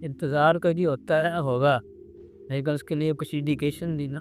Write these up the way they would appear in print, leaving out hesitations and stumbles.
انتظار کا جو ہوتا ہے ہوگا، لیکن اس کے لیے کچھ انڈیکیشن دی نا۔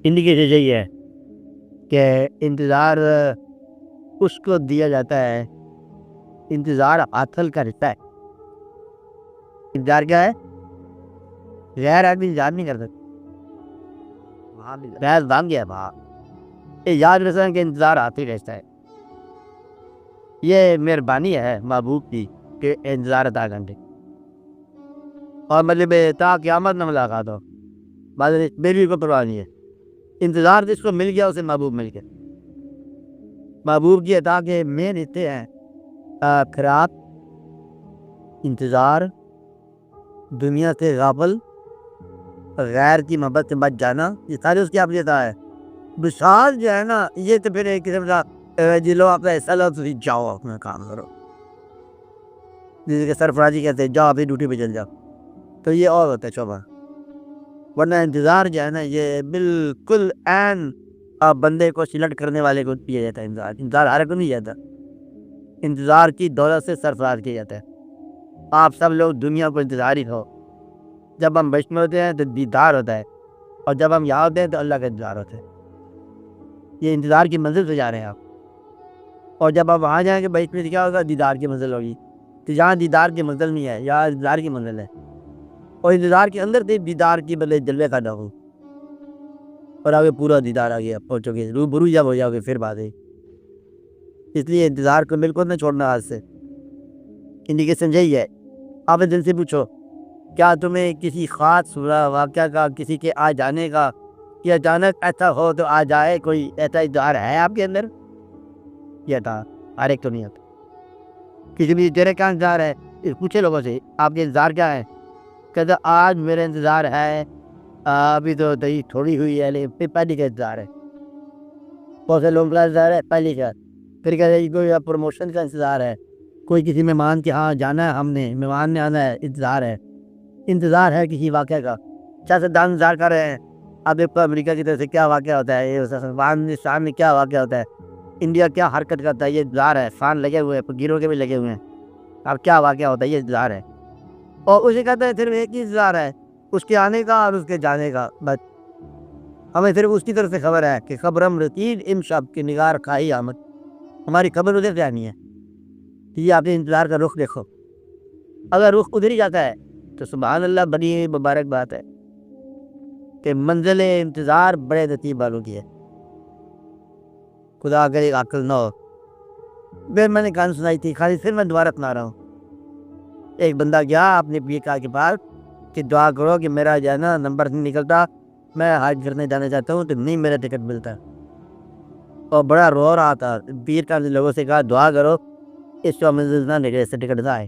انڈیکیشن یہی ہے کہ انتظار اس کو دیا جاتا ہے، انتظار حاصل کا رشتہ ہے۔ انتظار کیا ہے؟ غیر آدمی انتظار نہیں کر سکتا، غیر دام گیا وہاں یہ یاد رکھنا کہ انتظار حاصل رہتا ہے۔ یہ مہربانی ہے محبوب کی کہ انتظار عطا کرنے، اور مطلب تا قیامت نہ ملاقات ہو، میری کو پرواہ نہیں ہے۔ انتظار جس کو مل گیا اسے محبوب مل گیا۔ محبوب کی عطا کے مین حصے ہیں خیرات، انتظار، دنیا سے غافل، غیر کی محبت سے بچ جانا، یہ سارے اس کی اپنی عطا ہے۔ بشار جو ہے نا، یہ تو پھر ایک قسم کا جی لو اپنا حصہ لو تو جاؤ اپنا کام کرو، جیسے کہ سرفرازی کہتے ہیں جاؤ اپنی ڈیوٹی پہ چل جاؤ، تو یہ اور ہوتا ہے شعبہ۔ ورنہ انتظار جو ہے نا یہ بالکل عین بندے کو سلیکٹ کرنے والے کو دیا جاتا ہے۔ انتظار ہر کو نہیں جاتا، انتظار کی دولت سے سرفراز کیا جاتا ہے۔ آپ سب لوگ دنیا کو انتظار ہی ہو، جب ہم بچ میں ہوتے ہیں تو دیدار ہوتا ہے، اور جب ہم یہاں ہوتے ہیں تو اللہ کا انتظار ہوتا ہے۔ یہ انتظار کی منزل سے جا رہے ہیں آپ، اور جب آپ وہاں جائیں گے بچ میں کیا ہوگا؟ دیدار کی منزل ہوگی۔ تو جہاں دیدار کی منزل نہیں ہے یہاں انتظار کی منزل ہے، اور انتظار کے اندر سے دیدار کی بدلے جلوے کا نہ ہو، اور آگے پورا دیدار آ گیا پہنچو گے، روبرو جب ہو جاؤ گے پھر بات ہے۔ اس لیے انتظار کو بالکل نہ چھوڑنا ہاتھ سے۔ انڈیکیشن یہی ہے، آپ دل سے پوچھو کیا تمہیں کسی خاص واقعہ کا، کسی کے آ جانے کا، یا اچانک ایسا ہو تو آ جائے، کوئی ایسا انتظار ہے آپ کے اندر؟ یہ تھا ہر ایک تو نہیں ہوتا۔ کسی بھی تیرے کا انتظار ہے، پوچھے لوگوں سے آپ کے انتظار کیا ہے، کہتا آج میرا انتظار ہے ابھی تو دہی تھوڑی ہوئی ہے لیکن پھر پہلی کا انتظار ہے۔ بہت سے لوگوں کا انتظار ہے پہلی کا، پھر کہتے ہیں کوئی پروموشن کا انتظار ہے، کوئی کسی مہمان کے ہاں جانا ہے، ہم نے مہمان نے آنا ہے، انتظار ہے۔ انتظار ہے کسی واقعہ کا، سیاستدان انتظار کر رہے ہیں، اب دیکھو امریکہ کی طرف سے کیا واقعہ ہوتا ہے، افغانستان میں کیا واقعہ ہوتا ہے، انڈیا کیا حرکت کرتا ہے، یہ انتظار ہے۔ فان لگے ہوئے ہیں، گیروں کے بھی لگے ہوئے ہیں، اب کیا واقعہ ہوتا ہے، یہ انتظار ہے۔ اور اسے کہتے ہیں صرف ایک ہی انتظار ہے، اس کے آنے کا اور اس کے جانے کا، بس ہمیں صرف اس کی طرف سے خبر ہے کہ خبرم رسید امشب کی نگار کھائی آمد، ہماری خبر ادھر سے آنی ہے۔ یہ آپ نے انتظار کا رخ دیکھو، اگر رخ ادھر ہی جاتا ہے تو سبحان اللہ، بڑی مبارک بات ہے کہ منزل انتظار بڑے نصیب والوں کی ہے۔ خدا اگر ایک عقل نہ ہو، پھر میں نے کہانی سنائی تھی خالی، پھر میں دوبارہ سنا رہا ہوں۔ ایک بندہ گیا اپنے پیر کے پاس کہ دعا کرو کہ میرا جو ہے نا نمبر نہیں نکلتا، میں حج کرنے جانا چاہتا ہوں تو نہیں میرا ٹکٹ ملتا، اور بڑا رو رہا تھا۔ پیر کا لوگوں سے کہا دعا کرو اس کو منزل نہ نکلے، اس سے ٹکٹ نہ آئے،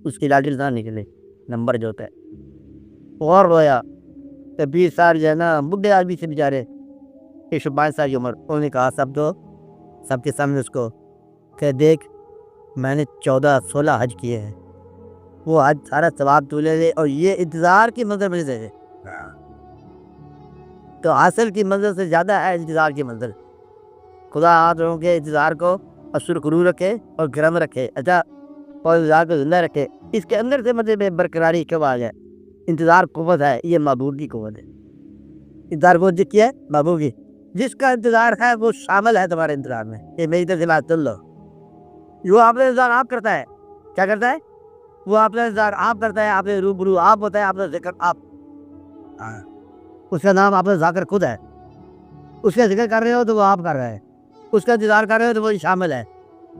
اس کی لاٹھی نہ نکلے، نمبر جو ہوتا ہے۔ اور رویا تو پیر صاحب جو ہے نا بڈھے آدمی سے بیچارے 105 سال کی عمر، انہوں نے کہا سب کے سامنے اس کو کہ دیکھ میں نے 14-16 حج کیے ہیں، وہ حج سارا ثواب تو لے لے، اور یہ انتظار کی منزل میں سے، تو حاصل کی منزل سے زیادہ ہے انتظار کی منزل۔ خدا آپ لوگوں کے انتظار کو سرخرو رکھے اور گرم رکھے، اچھا، اور انتظار کو زندہ رکھے۔ اس کے اندر سے مطلب برقراری کیوں آ جائے؟ انتظار قوت ہے، یہ محبوب کی قوت ہے۔ انتظار قوت جس کی ہے؟ محبوب کی۔ جس کا انتظار ہے وہ شامل ہے تمہارے انتظار میں۔ یہ میری طرف سے بات سن لو، جو آپ نے انتظار آپ کرتا ہے، کیا کرتا ہے؟ وہ آپ نے انتظار آپ کرتا ہے، آپ نے روبرو آپ ہوتا ہے، آپ نے ذکر آپ، اس کا نام آپ نے ذاکر خود ہے۔ اس کا ذکر کر رہے ہو تو وہ آپ کر رہا ہے، اس کا انتظار کر رہے ہو تو وہ شامل ہے،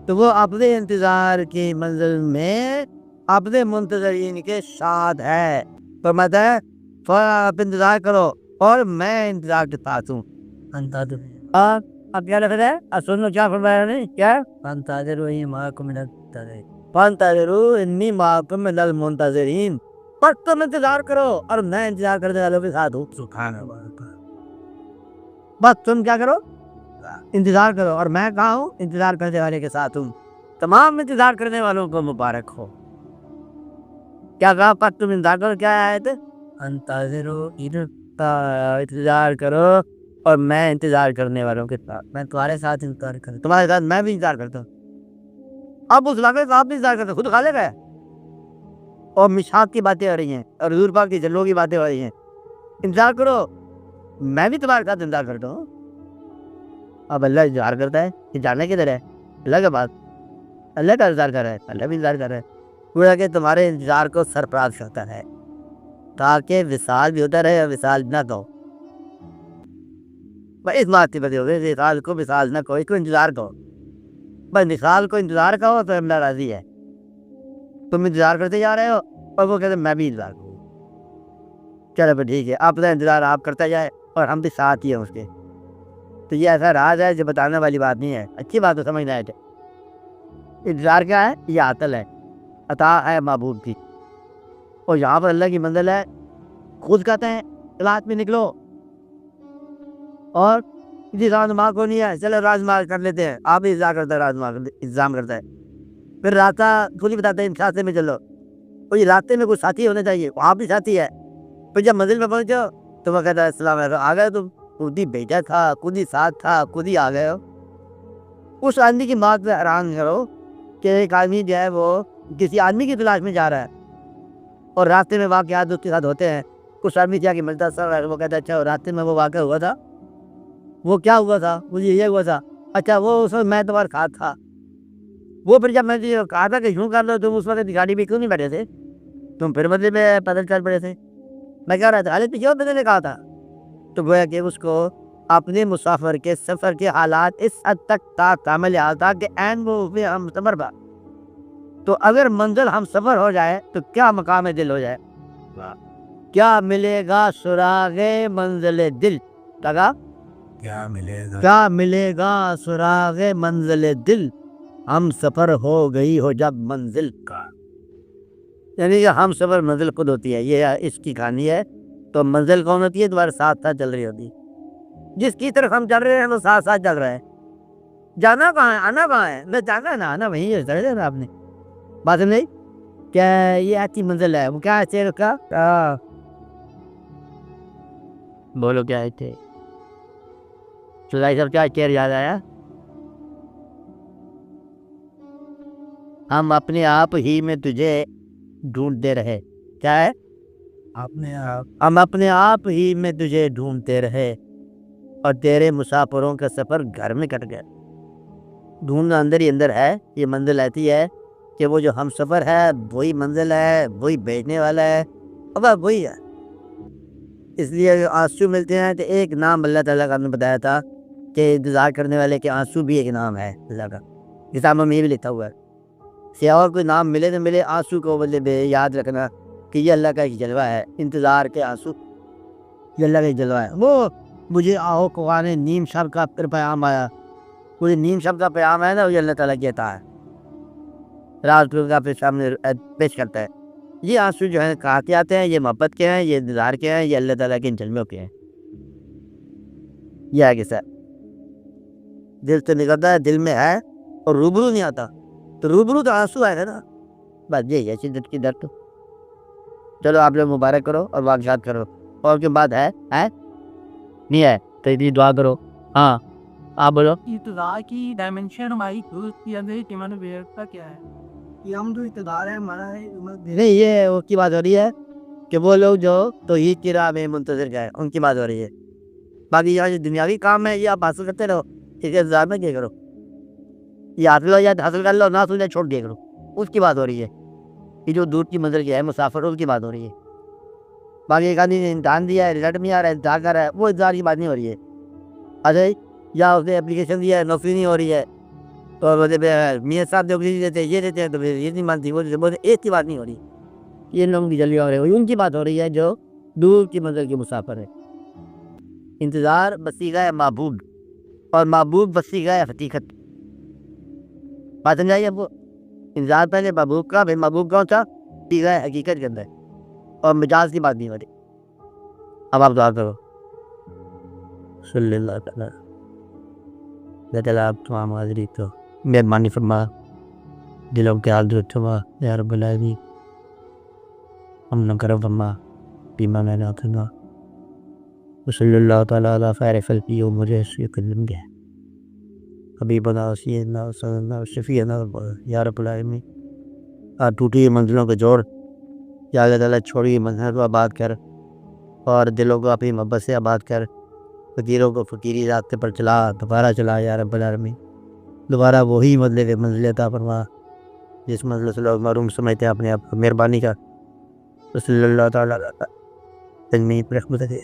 تو وہ اپنے انتظار کی منزل میں اپنے منتظرین کے ساتھ ہے۔ فرماتا ہے آپ انتظار کرو اور میں انتظار کے ساتھ ہوں۔ اب کیا لکھ رہا ہے؟ سن لو کیا فرمایا نے، کیا فانتظروا معکم من المنتظرین، فانتظروا انی معکم من المنتظرین، بس تم انتظار کرو اور میں انتظار کرنے والوں کے ساتھ ہوں۔ سبحان اللہ، بس تم کیا کرو؟ انتظار کرو، اور میں کہاں ہوں؟ انتظار کرنے والے کے ساتھ ہوں۔ تمام انتظار کرنے والوں کو مبارک ہو۔ کیا کہا؟ بس تم انتظار کرو، کیا آیت؟ انتظروا، انتظار کرو اور میں انتظار کرنے والوں کے ساتھ، میں تمہارے ساتھ انتظار کرتا، تمہارے ساتھ میں بھی انتظار کرتا ہوں۔ اب اس واقعے کا آپ بھی انتظار کرتے، خود خالق ہے، اور مشاق کی باتیں ہو رہی ہیں اور حضور پاک کی جلووں کی باتیں ہو رہی ہیں. انتظار کرو, میں بھی تمہارے ساتھ انتظار کرتا ہوں. اب اللہ انتظار کرتا ہے کہ جانا کدھر ہے؟ اللہ کے پاس. اللہ کا انتظار کر رہا ہے, اللہ بھی انتظار کر رہا ہے. گویا کہ تمہارے انتظار کو سرفراز کرتا ہے تاکہ وصال بھی ہوتا رہے اور وصال نہ کہو. بس اس بات کی وجہ سے وصال کو وصال نہ کہو, اس کو انتظار کہو. بس وصال کو انتظار کہو تو اللہ راضی ہے. تم انتظار کرتے جا رہے ہو اور وہ کہتے ہیں میں بھی انتظار کروں. چلو پھر ٹھیک ہے, اپنا انتظار آپ کرتا جائے اور ہم بھی ساتھ ہی ہیں اس کے. تو یہ ایسا راز ہے جو بتانے والی بات نہیں ہے, اچھی بات تو سمجھنا ہے. انتظار کیا ہے؟ یہ عطل ہے, عطا ہے محبوب کی. اور یہاں پر اللہ کی منزل ہے. خود کہتے ہیں رات میں نکلو اور کسی رازماہ کو نہیں ہے, چلو رازماہ کر لیتے ہیں. آپ بھی انتظار کرتا ہے, رازماہ انتظام کرتا ہے. پھر راتہ خود ہی بتاتے ہیں راستے میں چلو, اور یہ راستے میں کوئی ساتھی ہونا چاہیے, وہاں بھی ساتھی ہے. پھر جب منزل میں پہنچو تو وہ کہتا ہے السلام علیکم, آ گئے تم؟ خود ہی بیٹا تھا, خود ہی ساتھ تھا, خود ہی آ گئے ہو. اس آدمی کی بات سے حیران کرو کہ ایک آدمی جو ہے وہ کسی آدمی کی تلاش میں جا رہا ہے اور راستے میں واقعات اس کے ساتھ ہوتے ہیں. کچھ آدمی جا کے ملتا سر, وہ کہتا ہے اچھا راستے میں وہ واقعہ ہوا تھا, وہ کیا ہوا تھا؟ مجھے یہ ہوا تھا. اچھا وہ اس وقت میں تمہارے ساتھ تھا. وہ پھر جب میں کہا تھا کہ یوں کر لو, تم اس وقت گاڑی میں کیوں نہیں بیٹھے تھے؟ تم پھر مطلب میں پیدل چل پڑے تھے. میں کہہ رہا تھا ارے پیچھے میں نے کہا تھا. تو گویا کہ اس کو اپنے مسافر کے سفر کے حالات اس حد تک کامل حال تھا کہ عین وہ ہم سفر پر. تو اگر منزل ہم سفر ہو جائے تو کیا مقام دل ہو جائے. کیا ملے گا سراغ منزل دل, لگا کیا ملے گا سراغ منزل دل, ہم سفر ہو گئی ہو جب منزل کا. یعنی کہ ہم سفر منزل خود ہوتی ہے, یہ اس کی کہانی ہے. تو منزل کون ہوتی ہے؟ تمہارے ساتھ ساتھ چل رہی ہوتی ہے. جس کی طرف ہم چل رہے ہیں وہ ساتھ ساتھ چل رہا ہے. جانا کہاں ہے, آنا کہاں ہے؟ میں جانا ہے نا, آنا وہیں ہے. چڑھ دینا آپ نے بات نہیں. کیا یہ ایسی منزل ہے, وہ کیا ہے شیر کا, بولو کیا ہے تھے سلائی صاحب, کیا شیر یاد آیا؟ ہم اپنے آپ ہی میں تجھے ڈھونڈتے رہے. کیا ہے؟ ہم اپنے آپ ہی میں تجھے ڈھونڈتے رہے اور تیرے مسافروں کا سفر گھر میں کٹ گیا. ڈھونڈنا اندر ہی اندر ہے. یہ منزل ایسی ہے کہ وہ جو ہم سفر ہے وہی منزل ہے, وہی بیچنے والا ہے, اب وہی ہے. اس لیے آنسو ملتے ہیں تو ایک نام اللہ تعالیٰ کا ہم نے بتایا تھا کہ انتظار کرنے والے کے آنسو بھی ایک نام ہے اللہ کا. کتابوں میں یہ بھی لکھا ہوا ہے. سیاح اور کوئی نام ملے تو ملے, آنسو کو مطلب یاد رکھنا کہ یہ اللہ کا ایک جلوہ ہے. انتظار کے آنسو یہ اللہ کا ایک جلوہ ہے. وہ مجھے آہو قرآن نیم شب کا پھر پیام آیا, مجھے نیم شب کا پیام ہے نا, وہ اللہ تعالیٰ کہتا ہے رات کا پھر سامنے پیش کرتا ہے. یہ آنسو جو ہیں کہاں کے آتے ہیں؟ یہ محبت کے ہیں, یہ انتظار کے ہیں, یہ اللہ تعالیٰ کے ان جلووں کے ہیں. یہ ہے کہ سر دل سے نکلتا ہے, دل میں ہے اور روبرو نہیں آتا. تو روبرو تو آنسو آئے گا نا. بس یہی ہے شدت کی درد. چلو آپ لوگ مبارک کرو اور واقعات کرو. اور کے بعد ہے نہیں ہے تو یہ دعا کرو. ہاں آپ بولو. ابتداء کی ڈائمنشن ہماری کیا ہے؟ یہ ہم جو ابتداء ہے ہمارا ہے نہیں, یہ وہ کی بات ہو رہی ہے کہ وہ لوگ جو توحید کی راہ میں منتظر گئے ان کی بات ہو رہی ہے. باقی یہاں جو دنیاوی کام ہے یہ آپ حاصل کرتے رہو, اس کے انتظار میں کیا کرو. یہ حاصل ہو جائے تو حاصل کر لو, نہ حاصل جائے چھوڑ دیا کرو. اس کی بات ہو رہی ہے. یہ جو دور کی منزل کی ہے مسافر, اس کی بات ہو رہی ہے. باقی ایک آدمی نے امتحان دیا ہے, رزلٹ نہیں آ رہا ہے, انتظار کر رہا ہے, وہ انتظار کی بات نہیں ہو رہی ہے. اچھا یا اس نے اپلیکیشن دیا ہے, نوکری نہیں ہو رہی ہے, تو میاں صاحب نوکری دیتے یہ دیتے ہیں تو پھر یہ نہیں مانتی, وہ ایک کی بات نہیں ہو رہی. یہ لوگوں کی جلدی ہو رہی ہے, ان کی بات ہو رہی ہے جو دور کی منزل کے مسافر ہے. انتظار وسیلہ محبوب اور محبوب وسیلہ حقیقت. بات سمجھائیے آپ کو. انتظار پہلے محبوب کا, پھر محبوب کون سا؟ وسیلہ حقیقت کے اندر, اور مجاز کی بات نہیں ہو رہی. اب آپ دعا کرو. صلی اللہ تعالیٰ تعالیٰ آپ تمام حاضری تو مہربانی فرما, دلوں کے حال درست فرما یا رب العالمین. ہم نہ کرم فرما بیما میں نہ کرنا. صلی اللہ تعالیٰ علیہ خیر خلقی و مجھے قدم گئے حبیبنا سیدنا صلی اللہ شفیعنا یا رب العالمین. ٹوٹی منزلوں کے جوڑ یا اللہ تعالیٰ چھوڑی منظر کو آباد کر اور دلوں کو اپنی محبت سے آباد کر، فقیروں کو فقیری راستے پر چلا، دوبارہ چلا یا رب العالمین، دوبارہ وہی منزل عطا فرما جس منزل سے لوگ محروم سمجھتے ہیں اپنے آپ کو، مہربانی کا صلی اللہ تعالیٰ علیہ وسلم رحمت ہے۔